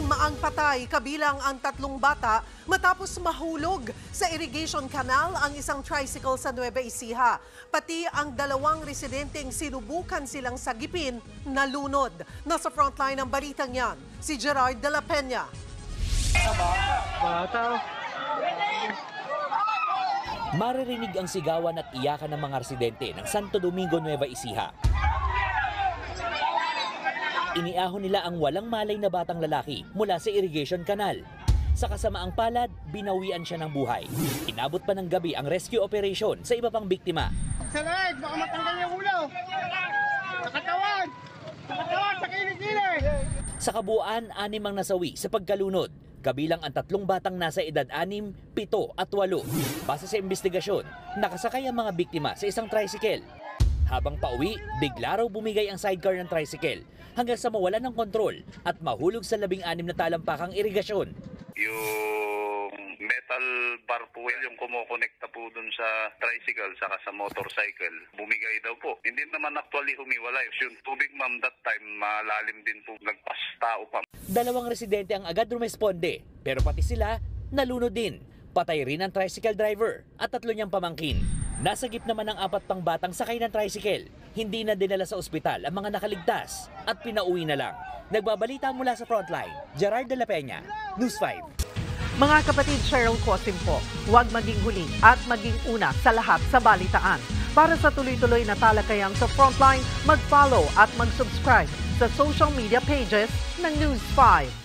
5 patay kabilang ang 3 bata matapos mahulog sa irrigation canal ang isang tricycle sa Nueva Ecija. Pati ang 2 residenteng sinubukan silang sagipin nalunod. Nasa frontline ng balitang yan, si Gerard de la Peña. Maririnig ang sigawan at iyakan ng mga residente ng Santo Domingo, Nueva Ecija. Iniahon nila ang walang malay na batang lalaki mula sa irrigation canal. Sa kasamaang palad, binawian siya ng buhay. Inabot pa ng gabi ang rescue operation sa iba pang biktima. Sa leeg, baka matanggal yung ulo. Nakatawan! Nakatawan sa kilig-kilig! Sa kabuuan, 6 ang nasawi sa pagkalunod. Kabilang ang 3 batang nasa edad 6, 7 at 8. Base sa investigasyon, nakasakay ang mga biktima sa isang tricycle. Habang pauwi, bigla raw bumigay ang sidecar ng tricycle hanggang sa mawalan ng kontrol at mahulog sa 16 na talampakang irigasyon. Yung metal bar po yung kumukonekta po dun sa tricycle saka sa motorcycle. Bumigay daw po. Hindi naman actually humiwalay. Yung tubig ma'am that time malalim din po. Nagpas tao pa. 2 residente ang agad rumesponde pero pati sila nalunod din. Patay rin ang tricycle driver at 3 niyang pamangkin. Nasagip naman ang 4 pang batang sakay ng tricycle. Hindi na dinala sa ospital ang mga nakaligtas at pinauwi na lang. Nagbabalita mula sa frontline, Gerard de la Peña, News 5. Mga kapatid, Cheryl Cosim po, huwag maging huli at maging una sa lahat sa balitaan. Para sa tuloy-tuloy na talakayang sa frontline, mag-follow at mag-subscribe sa social media pages ng News 5.